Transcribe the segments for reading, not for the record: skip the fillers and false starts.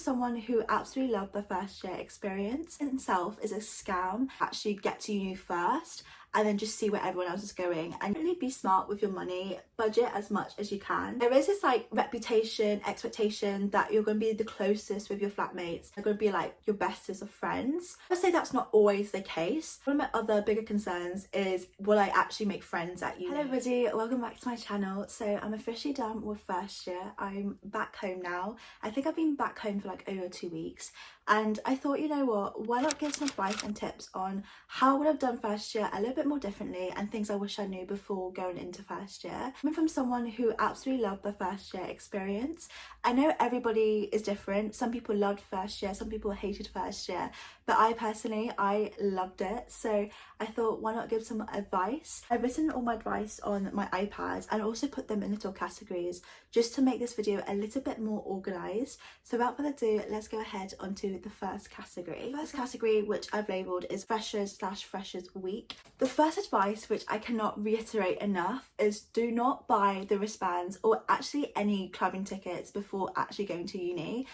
Someone who absolutely loved the first year experience in itself is a scam. Actually get to uni first and then just see where everyone else is going, and really be smart with your money, budget as much as you can. There is this like reputation, expectation that you're going to be the closest with your flatmates, they're going to be like your bestest of friends. I would say that's not always the case. One of my other bigger concerns is, will I actually make friends at uni? Hello everybody, welcome back to my channel. So I'm officially done with first year. I'm back home now. I think I've been back home for like over 2 weeks, and I thought, you know what, why not give some advice and tips on how I would have done first year a little bit more differently, and things I wish I knew before going into first year. Coming from someone who absolutely loved the first year experience, I know everybody is different. Some people loved first year, some people hated first year, but I loved it. So I thought, why not give some advice? I've written all my advice on my iPad and also put them in little categories just to make this video a little bit more organised. So without further ado, let's go ahead onto the first category. The first category, which I've labelled, is freshers/freshers week. The first advice, which I cannot reiterate enough, is do not buy the wristbands or actually any clubbing tickets before actually going to uni.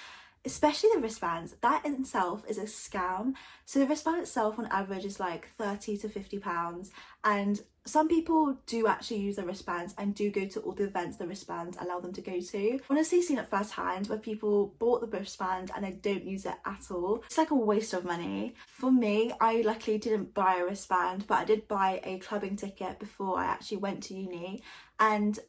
Especially the wristbands, that in itself is a scam. So the wristband itself on average is like £30 to £50, and some people do actually use the wristbands and do go to all the events the wristbands allow them to go to. Honestly, seen it firsthand where people bought the wristband and they don't use it at all. It's like a waste of money. For me, I luckily didn't buy a wristband, but I did buy a clubbing ticket before I actually went to uni. And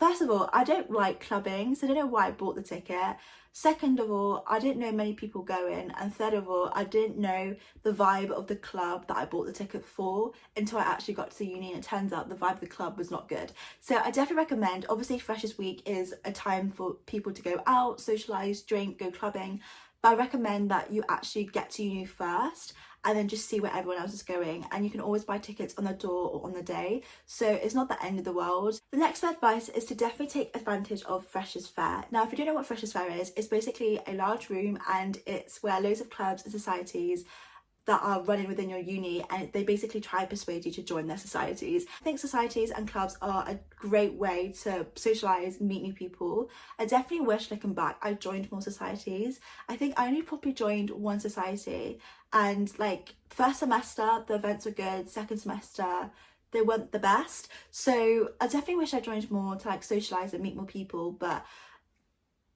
first of all, I don't like clubbing, so I don't know why I bought the ticket. Second of all, I didn't know many people going. And third of all, I didn't know the vibe of the club that I bought the ticket for until I actually got to the uni, and it turns out the vibe of the club was not good. So I definitely recommend, obviously Freshers Week is a time for people to go out, socialise, drink, go clubbing, but I recommend that you actually get to uni first and then just see where everyone else is going, and you can always buy tickets on the door or on the day, so it's not the end of the world. The next advice is to definitely take advantage of Freshers Fair. Now, if you don't know what Freshers Fair is, it's basically a large room and it's where loads of clubs and societies that are running within your uni, and they basically try to persuade you to join their societies. I think societies and clubs are a great way to socialise, meet new people. I definitely wish, looking back, I joined more societies. I think I only probably joined one society, and like first semester the events were good, second semester they weren't the best. So I definitely wish I joined more to like socialise and meet more people, but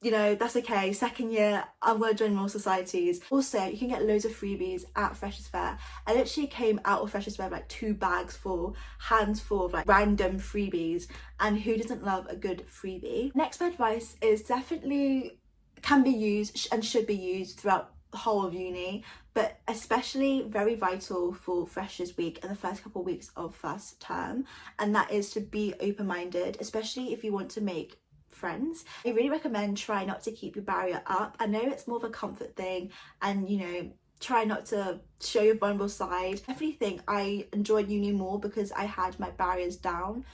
you know, that's okay. Second year, I'm going to join more societies. Also, you can get loads of freebies at Freshers Fair. I literally came out of Freshers Fair with like 2 bags full, hands full of like random freebies. And who doesn't love a good freebie? Next advice is definitely can be used and should be used throughout the whole of uni, but especially very vital for Freshers Week and the first couple of weeks of first term. And that is to be open-minded, especially if you want to make friends. I really recommend try not to keep your barrier up. I know it's more of a comfort thing, and you know, try not to show your vulnerable side. I definitely think I enjoyed uni more because I had my barriers down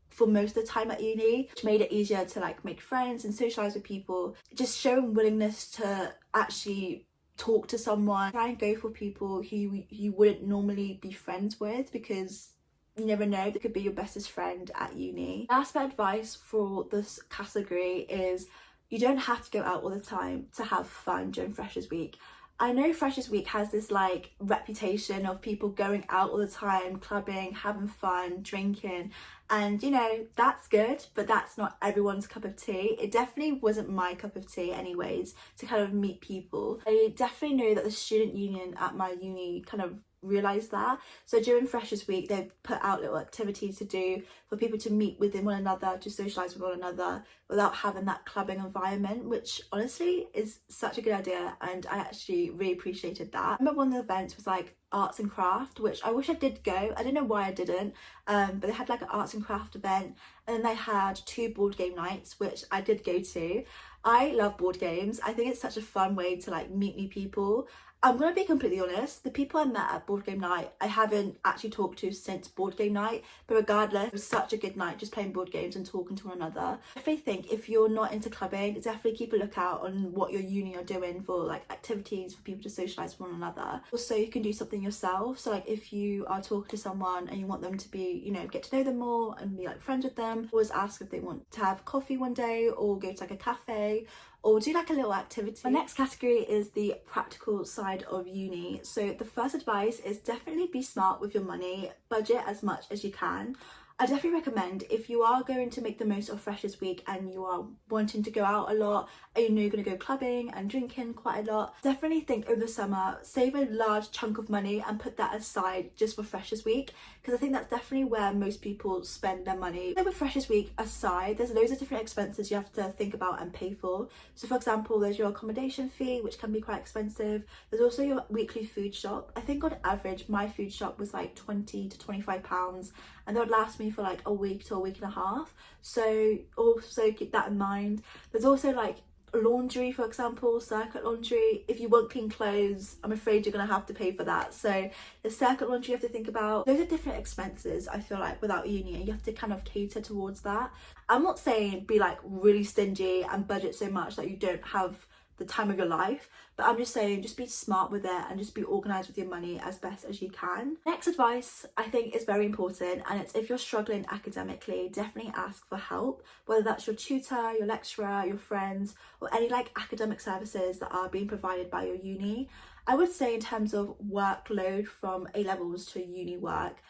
for most of the time at uni, which made it easier to like make friends and socialize with people. Just showing willingness to actually talk to someone, try and go for people who you wouldn't normally be friends with, because you never know, they could be your bestest friend at uni. Last bit of advice for this category is you don't have to go out all the time to have fun during Freshers Week. I know Freshers Week has this like reputation of people going out all the time, clubbing, having fun, drinking, and you know, that's good, but that's not everyone's cup of tea. It definitely wasn't my cup of tea anyways, to kind of meet people. I definitely know that the student union at my uni kind of realised that. So during Freshers Week, they put out little activities to do for people to meet within one another, to socialise with one another without having that clubbing environment, which honestly is such a good idea, and I actually really appreciated that. I remember one of the events was like arts and craft, which I wish I did go. I don't know why I didn't, but they had like an arts and craft event, and then they had 2 board game nights, which I did go to. I love board games. I think it's such a fun way to like meet new people. I'm going to be completely honest, the people I met at board game night, I haven't actually talked to since board game night, but regardless, it was such a good night just playing board games and talking to one another. I definitely think if you're not into clubbing, definitely keep a lookout on what your uni are doing for like activities for people to socialise with one another. Also, you can do something yourself, so like if you are talking to someone and you want them to be, you know, get to know them more and be like friends with them, always ask if they want to have coffee one day or go to like a cafe, or do like a little activity. My next category is the practical side of uni. So the first advice is definitely be smart with your money, budget as much as you can. I definitely recommend, if you are going to make the most of Freshers Week and you are wanting to go out a lot, and you know you're going to go clubbing and drinking quite a lot, definitely think over the summer, save a large chunk of money and put that aside just for Freshers Week, because I think that's definitely where most people spend their money. So with Freshers Week aside, there's loads of different expenses you have to think about and pay for. So for example, there's your accommodation fee, which can be quite expensive. There's also your weekly food shop. I think on average my food shop was like £20 to £25, and that would last me for like a week to a week and a half, so also keep that in mind. There's also like laundry, for example, circuit laundry. If you want clean clothes, I'm afraid you're gonna have to pay for that. So the circuit laundry you have to think about. Those are different expenses, I feel like, without uni, and you have to kind of cater towards that. I'm not saying be like really stingy and budget so much that you don't have the time of your life, but I'm just saying just be smart with it and just be organized with your money as best as you can. Next advice I think is very important, and it's if you're struggling academically, definitely ask for help, whether that's your tutor, your lecturer, your friends, or any like academic services that are being provided by your uni. I would say in terms of workload from A levels to uni work,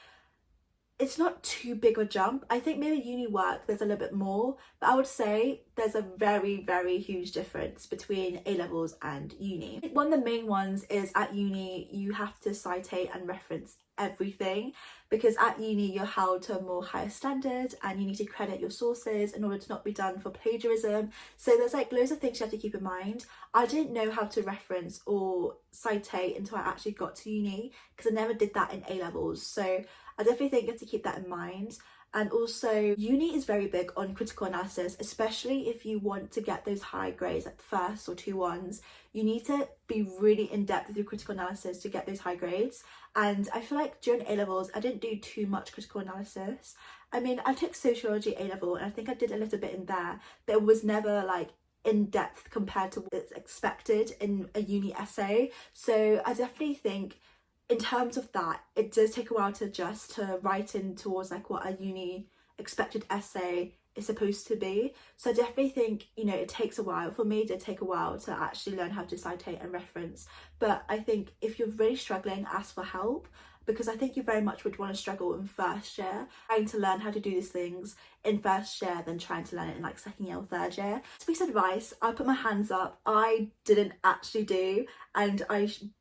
it's not too big a jump. I think maybe uni work there's a little bit more, but I would say there's a very huge difference between A levels and uni. I think one of the main ones is at uni you have to citate and reference everything, because at uni you're held to a more higher standard and you need to credit your sources in order to not be done for plagiarism. So there's like loads of things you have to keep in mind. I didn't know how to reference or citate until I actually got to uni, because I never did that in A levels. So I definitely think you have to keep that in mind. And also uni is very big on critical analysis, especially if you want to get those high grades like first or 2-1s. You need to be really in depth with your critical analysis to get those high grades. And I feel like during A levels I didn't do too much critical analysis. I mean, I took sociology A level and I think I did a little bit in there, but it was never like in depth compared to what's expected in a uni essay. So I definitely think in terms of that, it does take a while to adjust to write in towards like what a uni expected essay is supposed to be. So I definitely think, you know, it takes a while. For me, it did take a while to actually learn how to citate and reference. But I think if you're really struggling, ask for help, because I think you very much would want to struggle in first year, trying to learn how to do these things in first year than trying to learn it in like second year or third year. So piece of advice, I put my hands up, I didn't actually do, and I should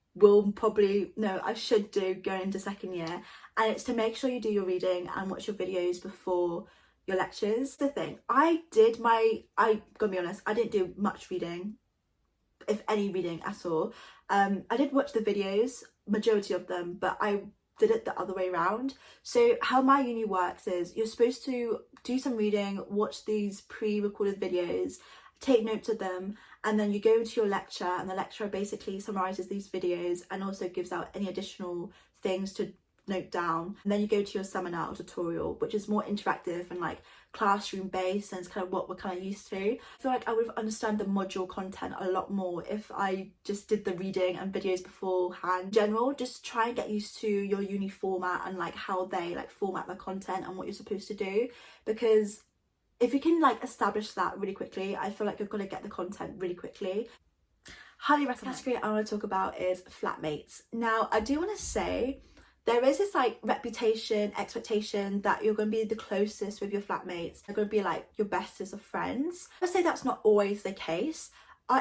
do going into second year, and it's to make sure you do your reading and watch your videos before your lectures. The thing, I gotta be honest, I didn't do much reading, if any reading at all. I did watch the videos, majority of them, but I did it the other way around. So how my uni works is you're supposed to do some reading, watch these pre-recorded videos, take notes of them, and then you go to your lecture and the lecturer basically summarizes these videos and also gives out any additional things to note down. And then you go to your seminar or tutorial, which is more interactive and like classroom based, and it's kind of what we're kind of used to. I feel like I would understand the module content a lot more if I just did the reading and videos beforehand. In general, just try and get used to your uni format and like how they like format the content and what you're supposed to do, because if you can like establish that really quickly, I feel like you're gonna get the content really quickly. Highly recommend. The category I want to talk about is flatmates. Now, I do want to say there is this like reputation, expectation that you're going to be the closest with your flatmates. They're going to be like your bestest of friends. I'd say that's not always the case.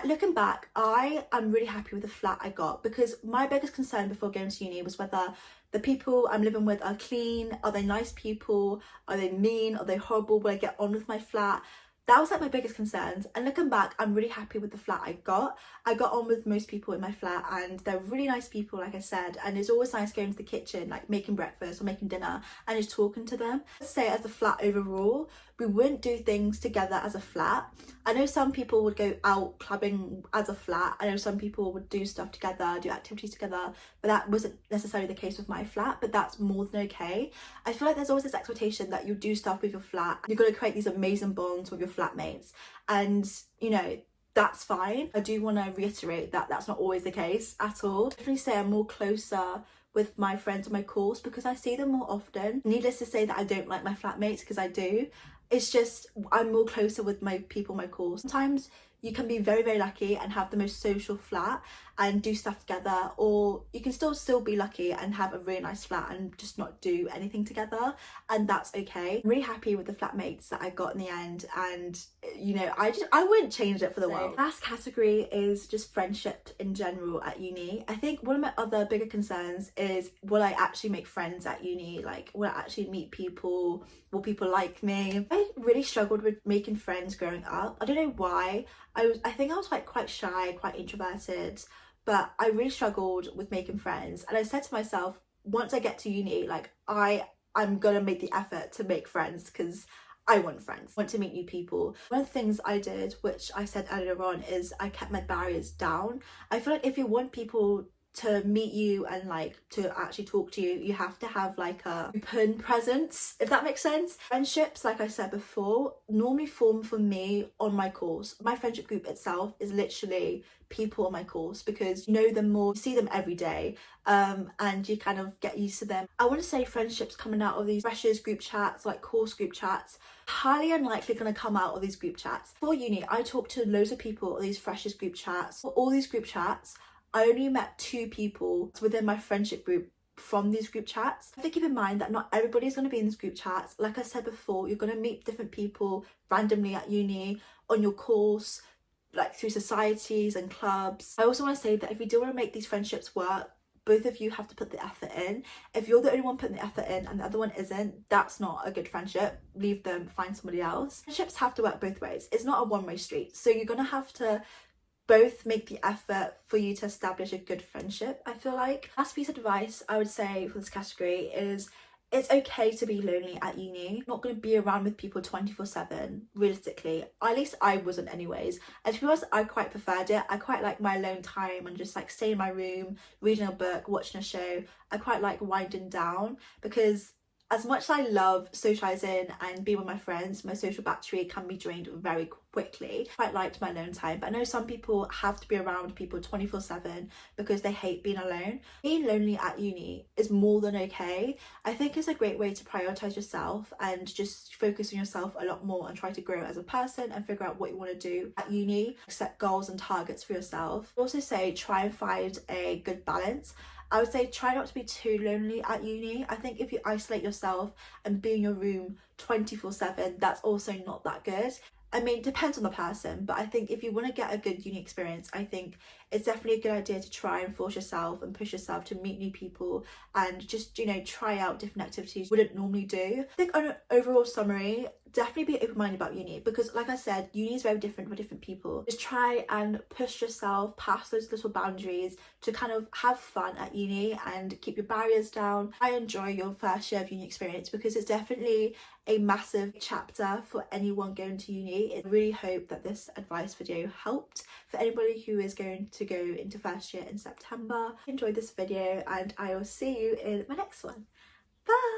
Looking back, I am really happy with the flat I got, because my biggest concern before going to uni was whether the people I'm living with are clean, are they nice people, are they mean, are they horrible, will I get on with my flat? That was like my biggest concerns, and looking back, I'm really happy with the flat I got. I got on with most people in my flat and they're really nice people, like I said, and it's always nice going to the kitchen, like making breakfast or making dinner and just talking to them. Let's say as a flat overall, we wouldn't do things together as a flat. I know some people would go out clubbing as a flat. I know some people would do stuff together, do activities together, but that wasn't necessarily the case with my flat, but that's more than okay. I feel like there's always this expectation that you do stuff with your flat. You're going to create these amazing bonds with your flatmates, and you know, that's fine. I do want to reiterate that that's not always the case at all. I definitely say I'm more closer with my friends on my course because I see them more often. Needless to say that I don't like my flatmates, because I do. It's just I'm more closer with my people on my course. Sometimes you can be very, very lucky and have the most social flat and do stuff together, or you can still be lucky and have a really nice flat and just not do anything together, and that's okay. I'm really happy with the flatmates that I got in the end, and you know, I wouldn't change it for the world. Last category is just friendship in general at uni. I think one of my other bigger concerns is, will I actually make friends at uni? Like, will I actually meet people? Will people like me? I really struggled with making friends growing up. I don't know why. I think I was like quite shy, quite introverted, but I really struggled with making friends. And I said to myself, once I get to uni, like I'm gonna make the effort to make friends, because I want friends, I want to meet new people. One of the things I did, which I said earlier on, is I kept my barriers down. I feel like if you want people to meet you and like to actually talk to you, you have to have like a open presence, if that makes sense. Friendships, like I said before, normally form for me on my course. My friendship group itself is literally people on my course, because you know them more, you see them every day, and you kind of get used to them. I want to say friendships coming out of these freshers group chats, like course group chats, highly unlikely going to come out of these group chats. For uni, I talked to loads of people on these freshers group chats. For all these group chats, I only met 2 people within my friendship group from these group chats. I have to keep in mind that not everybody's going to be in these group chats. Like I said before, you're going to meet different people randomly at uni, on your course, like through societies and clubs. I also want to say that if you do want to make these friendships work, both of you have to put the effort in. If you're the only one putting the effort in and the other one isn't, that's not a good friendship. Leave them, find somebody else. Friendships have to work both ways. It's not a one-way street. So you're going to have to both make the effort for you to establish a good friendship, I feel like. Last piece of advice I would say for this category is, it's okay to be lonely at uni. You're not going to be around with people 24/7, realistically. At least I wasn't anyways. And to be honest, I quite preferred it. I quite like my alone time and just like stay in my room, reading a book, watching a show. I quite like winding down, because as much as I love socialising and being with my friends, my social battery can be drained very quickly. I quite liked my alone time, but I know some people have to be around people 24/7 because they hate being alone. Being lonely at uni is more than okay. I think it's a great way to prioritise yourself and just focus on yourself a lot more and try to grow as a person and figure out what you want to do at uni, set goals and targets for yourself. I also say try and find a good balance. I would say try not to be too lonely at uni. I think if you isolate yourself and be in your room 24/7, that's also not that good. I mean, it depends on the person, but I think if you want to get a good uni experience, I think it's definitely a good idea to try and force yourself and push yourself to meet new people and just, you know, try out different activities you wouldn't normally do. I think on an overall summary, definitely be open-minded about uni, because like I said, uni is very different for different people. Just try and push yourself past those little boundaries to kind of have fun at uni and keep your barriers down. I enjoy your first year of uni experience, because it's definitely a massive chapter for anyone going to uni. I really hope that this advice video helped for anybody who is going to go into first year in September. Enjoy this video and I will see you in my next one. Bye!